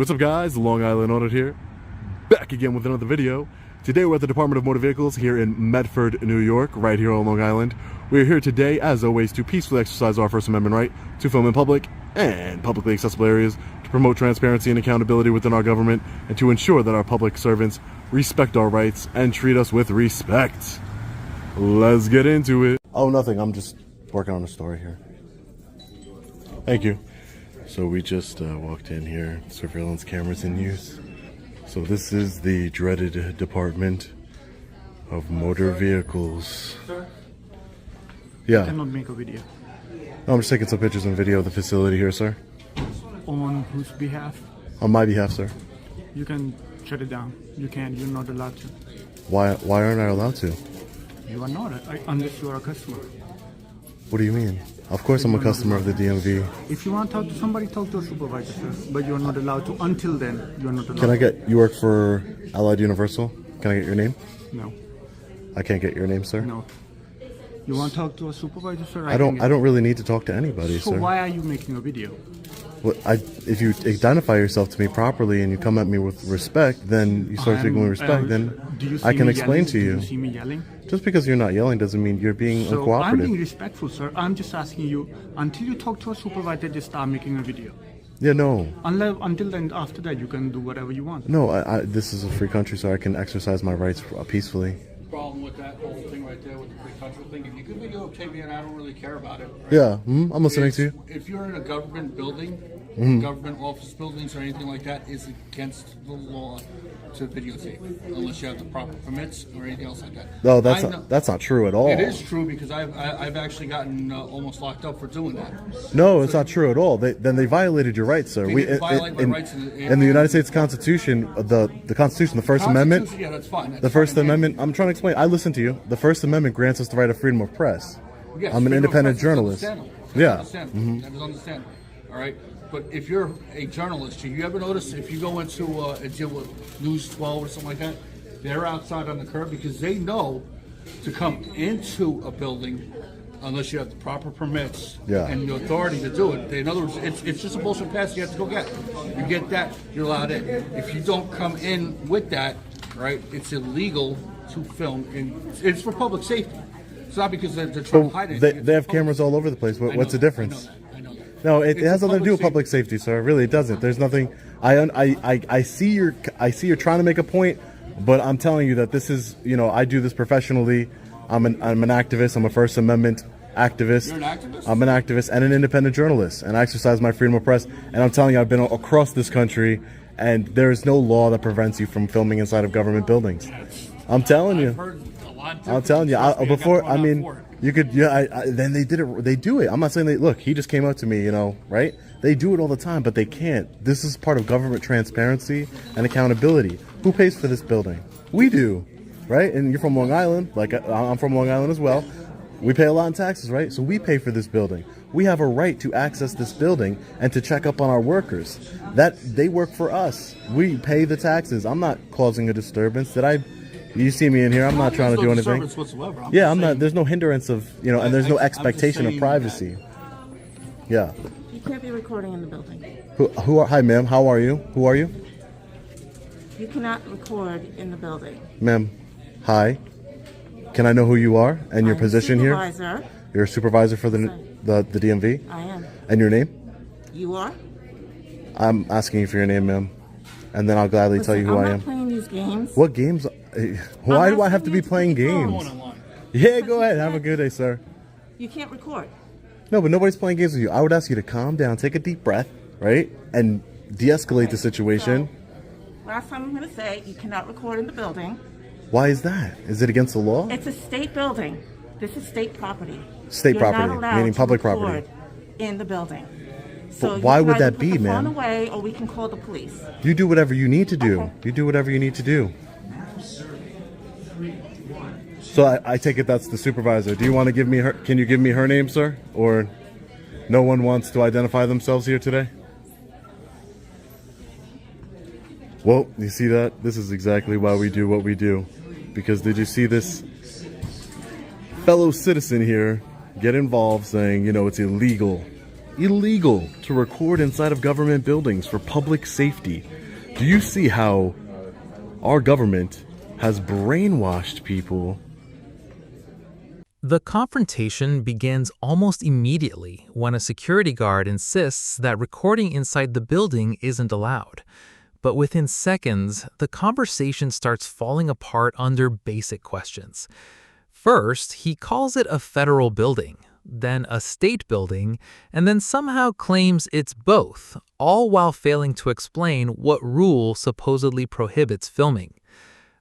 What's up guys, Long Island Audit here, back again with another video. Today we're at the Department of Motor Vehicles here in Medford, New York, right here on Long Island. We're here today, as always, to peacefully exercise our First Amendment right to film in public and publicly accessible areas, to promote transparency and accountability within our government, and to ensure that our public servants respect our rights and treat us with respect. Let's get into it. Oh, nothing, I'm just working on a story here. Thank you. So we just walked in here, surveillance cameras in use. So this is the dreaded Department of Motor Vehicles. Sir? Yeah. I cannot make a video. No, I'm just taking some pictures and video of the facility here, sir. On whose behalf? On my behalf, sir. You can shut it down. You can't. You're not allowed to. Why aren't I allowed to? You are not, unless you are a customer. What do you mean? Of course I'm a customer of the DMV. If you want to talk to somebody, talk to a supervisor, sir. But you are not allowed to. Until then, you are not allowed. Can I get, you work for Allied Universal? Can I get your name? No. I can't get your name, sir? No. You want to talk to a supervisor, sir? I don't really need to talk to anybody, so sir. Why are you making a video? Well, if you identify yourself to me properly and you come at me with respect, then you start speaking with respect, then I can explain to you. Do you see me yelling? Just because you're not yelling doesn't mean you're being uncooperative. I'm being respectful, sir. I'm just asking you, until you talk to a supervisor, just start making a video. Yeah, no. Until then, after that, you can do whatever you want. No, this is a free country, so I can exercise my rights peacefully. Problem with that whole thing right there with the free country thing. If you could videotape me and I don't really care about it. Right? Yeah, I'm listening to you. If you're in a government building, government office buildings or anything like that, it's against the law to videotape unless you have the proper permits or anything else like that. No, that's not true at all. It is true because I've actually gotten almost locked up for doing that. No, it's not true at all. Then they violated your rights, sir. They didn't violate my rights in the United States Constitution, the Constitution, the First Amendment. Yeah, that's fine. The First Amendment. I'm trying to explain. I listen to you. The First Amendment grants us the right of freedom of press. Yes, I'm an independent journalist. Yeah. That is understandable. All right. But if you're a journalist, you ever notice if you go into a deal with News 12 or something like that, they're outside on the curb because they know to come into a building unless you have the proper permits and the authority to do it. In other words, it's just a bullshit pass you have to go get. You get that, you're allowed in. If you don't come in with that, right, it's illegal to film, and it's for public safety. It's not because they're trying to hide it. They have cameras all over the place. What's the difference? I know that. No, it has nothing to do with public safety, sir. Really, it doesn't. There's nothing. I see you're trying to make a point, but I'm telling you that this is, I do this professionally. I'm an activist. I'm a First Amendment activist. You're an activist? I'm an activist and an independent journalist, and I exercise my freedom of press. And I'm telling you, I've been across this country, and there is no law that prevents you from filming inside of government buildings. I'm telling you. I'm telling you. You could. Yeah. Then they did it. They do it. I'm not saying they. Look, he just came up to me. Right? They do it all the time, but they can't. This is part of government transparency and accountability. Who pays for this building? We do, right? And you're from Long Island. Like I'm from Long Island as well. We pay a lot in taxes, right? So we pay for this building. We have a right to access this building and to check up on our workers. That they work for us. We pay the taxes. I'm not causing a disturbance. You see me in here. I'm not trying to do anything. Yeah, I'm not. There's no hindrance of, and there's no expectation of privacy. Yeah. You can't be recording in the building. Hi, ma'am. How are you? Who are you? You cannot record in the building. Ma'am, hi. Can I know who you are and your position here? You're a supervisor for the DMV? I am. And your name? You are? I'm asking you for your name, ma'am. And then I'll gladly tell you who I am. I'm not playing these games. What games? Why do I have to be playing games? Yeah, go ahead. Have a good day, sir. You can't record. No, but nobody's playing games with you. I would ask you to calm down, take a deep breath, right? And de-escalate the situation. So, last time I'm going to say, you cannot record in the building. Why is that? Is it against the law? It's a state building. This is state property. State property, not allowed meaning public to record property. In the building. So but why would that be, ma'am? Put the phone away, or we can call the police. You do whatever you need to do. Okay. You do whatever you need to do. So I take it that's the supervisor. Do you want to give me her? Can you give me her name, sir? Or no one wants to identify themselves here today? Well, you see that? This is exactly why we do what we do. Because did you see this fellow citizen here get involved saying, it's illegal illegal to record inside of government buildings for public safety. Do you see how our government has brainwashed people? The confrontation begins almost immediately when a security guard insists that recording inside the building isn't allowed. But within seconds, the conversation starts falling apart under basic questions. First, he calls it a federal building, then a state building, and then somehow claims it's both, all while failing to explain what rule supposedly prohibits filming.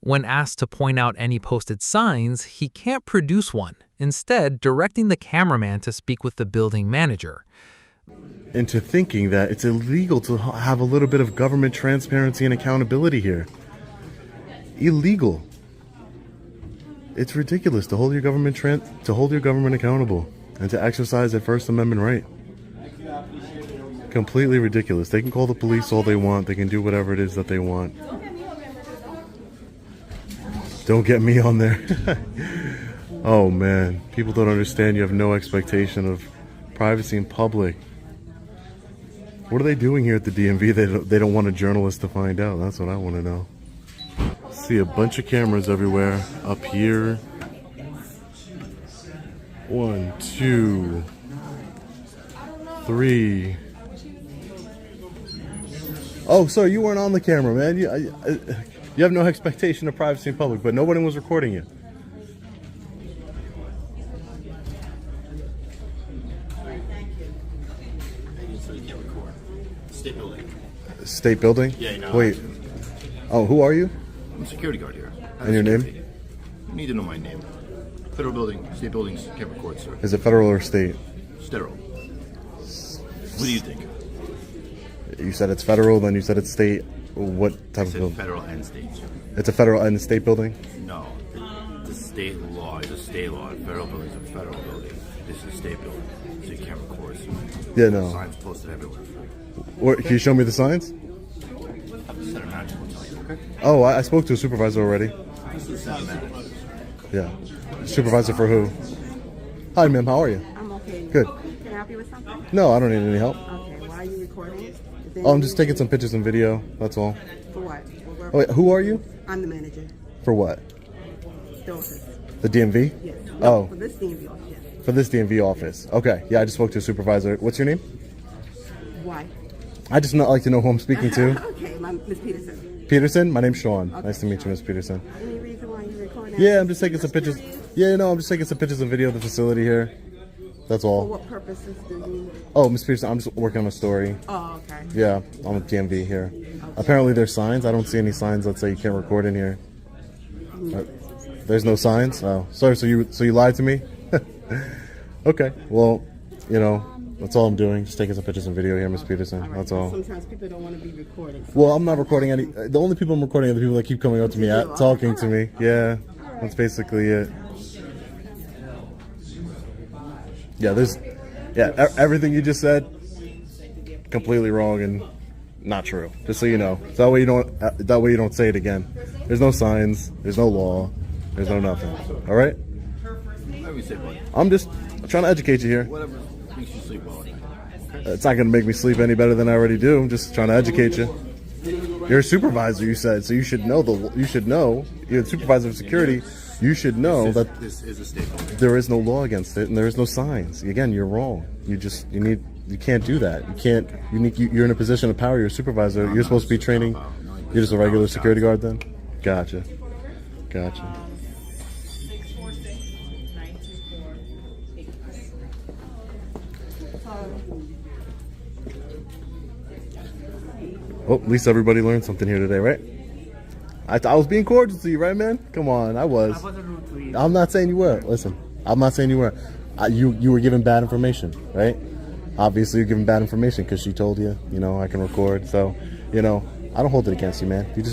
When asked to point out any posted signs, he can't produce one, instead directing the cameraman to speak with the building manager. Into thinking that it's illegal to have a little bit of government transparency and accountability here. Illegal. It's ridiculous to hold your government accountable and to exercise their First Amendment right. Completely ridiculous. They can call the police all they want. They can do whatever it is that they want. Don't get me on there. Oh man, people don't understand. You have no expectation of privacy in public. What are they doing here at the DMV? They don't want a journalist to find out. That's what I want to know. See a bunch of cameras everywhere. Up here. 1, 2, 3. Oh, sorry, you weren't on the camera, man. You have no expectation of privacy in public, but nobody was recording you. State building. State building? Yeah, you know. Wait. Oh, who are you? I'm a security guard here. And your name? You need to know my name. Federal building, state buildings can't record, sir. Is it federal or state? Federal. What do you think? You said it's federal, then you said it's state. What type of It's building? federal and state, sir. It's a federal and state building? No. The state law is a state law. Federal building is a federal building. This is a state building, so you can't record, sir. Yeah, no. Signs posted everywhere. Or, can you show me the signs? The center manager will tell you, okay? Oh, I spoke to a supervisor already. This is the center manager. Yeah. Supervisor for who? Hi, ma'am. How are you? I'm okay. Good. Can I help you with something? No, I don't need any help. Okay. Why are you recording? Oh, I'm just taking some pictures and video. That's all. For what? Oh, wait, who are you? I'm the manager. For what? The office. The DMV? Yes. Oh, For this DMV office. Yes. for this DMV office. Okay. Yeah, I just spoke to a supervisor. What's your name? Why? I just not like to know who I'm speaking to. Okay. Miss Peterson. Peterson? My name's Sean. Okay. Nice to meet you, Miss Peterson. Any reason why you're recording? Yeah, I'm just taking some pictures. Yeah, no, I'm just taking some pictures and video of the facility here. That's For all. what purposes do you? Oh, Miss Peterson, I'm just working on a story. Oh, okay. Yeah, I'm with DMV here. Apparently there's signs. I don't see any signs that say you can't record in here. There's no signs? Oh, sorry, so you lied to me? Okay, well, you know, that's all I'm doing. Just taking some pictures and video here, Miss Peterson. All right. That's all. Sometimes people don't want to be recorded. Well, I'm not recording any. The only people I'm recording are the people that keep coming up to me, talking to me. Yeah, that's basically it. Yeah, everything you just said, completely wrong and not true. Just so you know, that way you don't say it again. There's no signs. There's no law. There's no nothing. All right. Whatever you say, buddy. I'm just trying to educate you here. Whatever makes you sleep well at night. Okay? It's not going to make me sleep any better than I already do. I'm just trying to educate you. You're a supervisor, you said, so you should know you're a supervisor of security. You should know that This is a state building. there is no law against it and there is no signs. Again, you're wrong. You can't do that. You're in a position of power. You're a supervisor. You're supposed to be training. You're just a regular security guard then? Gotcha. Well, at least everybody learned something here today, right? I was being cordial to you, right, man? Come on, I was. I wasn't rude to you. I'm not saying you were. Listen, I'm not saying you were. You were given bad information, right? Obviously, you're given bad information because she told you, I can record. So, I don't hold it against you, man. You're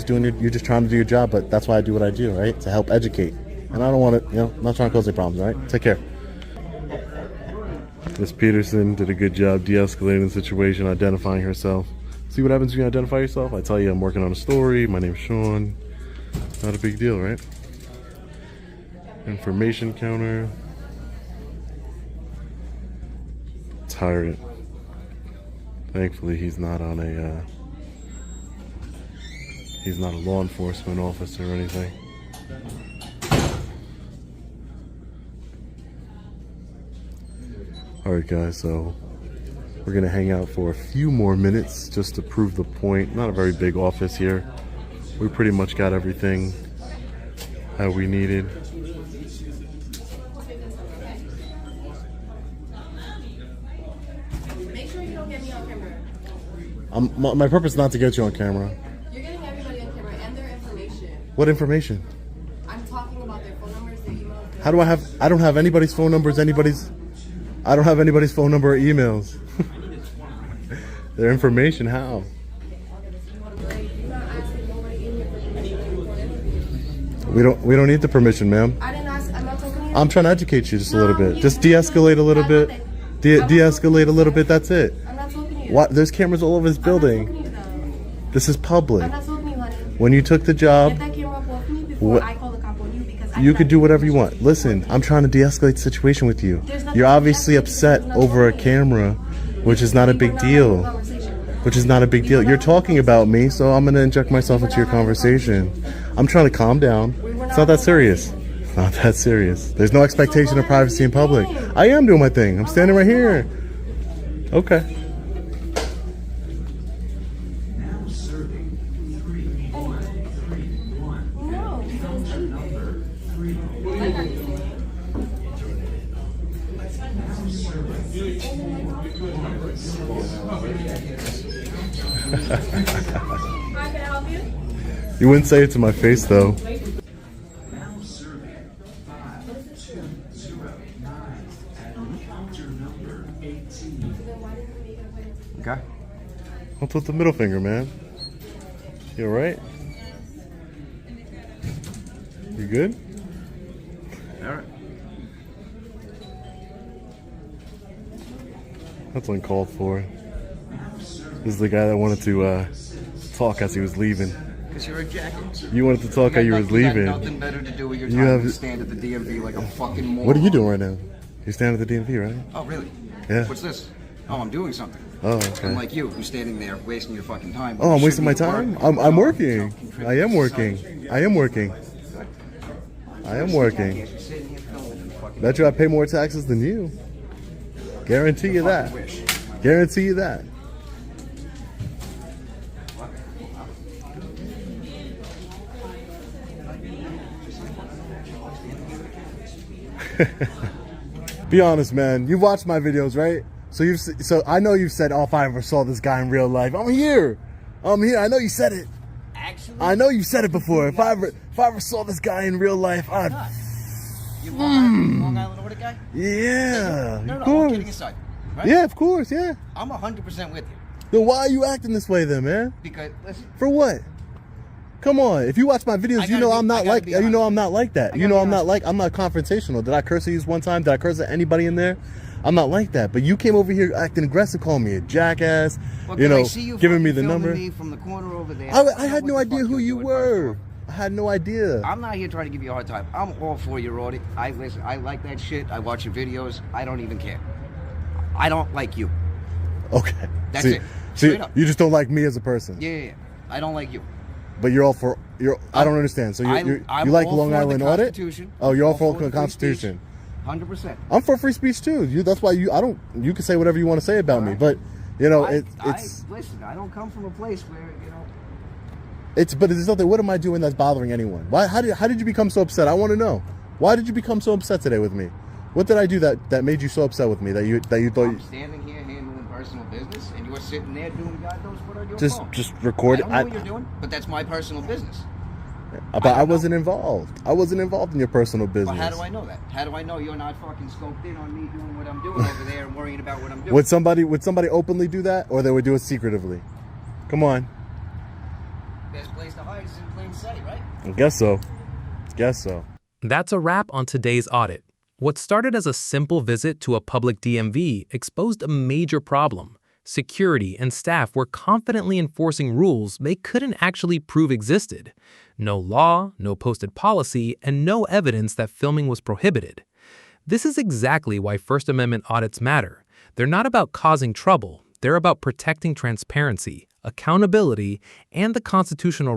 just trying to do your job, but that's why I do what I do, right? To help educate. And I don't want to, I'm not trying to cause any problems, all right? Take care. Miss Peterson did a good job de-escalating the situation, identifying herself. See what happens when you identify yourself? I tell you I'm working on a story. My name's Sean. Not a big deal, right? Information counter. Tyrant. Thankfully, he's not on a. He's not a law enforcement officer or anything. Alright guys, so we're gonna hang out for a few more minutes just to prove the point. Not a very big office here. We pretty much got everything that we needed. Make sure you don't get me on camera. My purpose is not to get you on camera. You're getting everybody on camera and their information. What information? I'm talking about their phone numbers, their emails. How do I have? I don't have anybody's phone numbers. I don't have anybody's phone number or emails. Their information. How? We don't need the permission, ma'am. I didn't ask. I'm not talking to you. I'm trying to educate you just a little bit. you Just can't. de-escalate a little I'm bit. not- De-escalate a little bit. That's it. I'm not talking to you. What? There's cameras all over this I'm not talking building. to you, though. This is public. I'm not talking to you, honey. When you took the Get job, that camera up off me before What- I call the cop on you because I you cannot could do make whatever you decisions. want. Listen, I'm trying to de-escalate the situation with you. There's nothing You're to obviously de-escalate. upset There's no over a point. camera, which is not a We big were not having a deal. conversation. Which is not a big deal. You're talking about me, so I'm gonna inject myself into your conversation. I'm trying to calm down. It's not that serious. It's not that serious. There's no expectation of privacy in public. I am doing my thing. I'm standing right here. Okay. No. Hi, can I help you? You wouldn't say it to my face though. Okay. What's with the middle finger, man? You alright? You good? All right. That's uncalled for. This is the guy that wanted to talk as he was leaving. Because you're a jacket. You wanted to talk as you was leaving. You got nothing better to do with your You time have- than stand at the DMV like a fucking moron. What are you doing right now? You're standing at the DMV, right? Oh, really? Yeah. What's this? Oh, I'm doing something. Oh, okay. Unlike you, who's standing there wasting your fucking time. Oh, I'm You wasting my should be time? working. I'm working. Contribute I am to working. society. I am working. I am working. You're sitting here filming and fucking- Bet you I pay more taxes than you. Guarantee you that. Fucking wish. Guarantee you that. Be honest, man. You've watched my videos, right? So I know you've said, "Oh, if I ever saw this guy in real life, I'm here. I'm here." I know you said it. Actually, I know you said it before. If I ever saw this guy in real life, I'd. you Long Island Audit guy? Yeah, No, of all course. kidding aside. Right? Yeah, of course. Yeah. I'm 100% with you. Then why are you acting this way, then, man? Because, listen, For what? Come on. If you watch my videos, you gotta know be- I'm I not gotta like. be You know honest. I'm not like that. I You gotta know be I'm not honest. like. I'm not confrontational. Did I curse at you one time? Did I curse at anybody in there? I'm not like that. But you came over here acting aggressive, calling me a jackass. well, You can I know, see you giving me fucking the filming number. me from the corner over there? I had What no the idea fuck who you doing, were. first I had no idea. off? I'm not here trying to give you a hard time. I'm all for your audit. I listen. I like that shit. I watch your videos. I don't even care. I don't like you. Okay. That's See, it. See, Straight up. you just don't like me as a person. Yeah. I don't like you. But you're all for. I don't understand. So you I'm like all Long for the Island Audit? Constitution. Oh, you're all for the the free Constitution. speech. 100%. I'm for free speech too. That's why you. I don't. You can say whatever you want to say about me, but you know it's listen. I don't come from a place where it's. But it's something. What am I doing that's bothering anyone? Why? How did you become so upset? I want to know. Why did you become so upset today with me? What did I do that made you so upset with me that you thought I'm standing here handling personal business, and you're sitting there doing God knows what on your just phone. just record I it? don't know what you're doing, but that's my personal business. But I wasn't involved. I wasn't involved in your personal business. But how do I know that? How do I know you're not fucking scoped in on me doing what I'm doing over there and worrying about what I'm doing? Would somebody openly do that, or they would do it secretively? Come on. Best place to hide is in plain sight, right? I guess so. Guess so. That's a wrap on today's audit. What started as a simple visit to a public DMV exposed a major problem. Security and staff were confidently enforcing rules they couldn't actually prove existed. No law, no posted policy, and no evidence that filming was prohibited. This is exactly why First Amendment audits matter. They're not about causing trouble. They're about protecting transparency, accountability, and the constitutional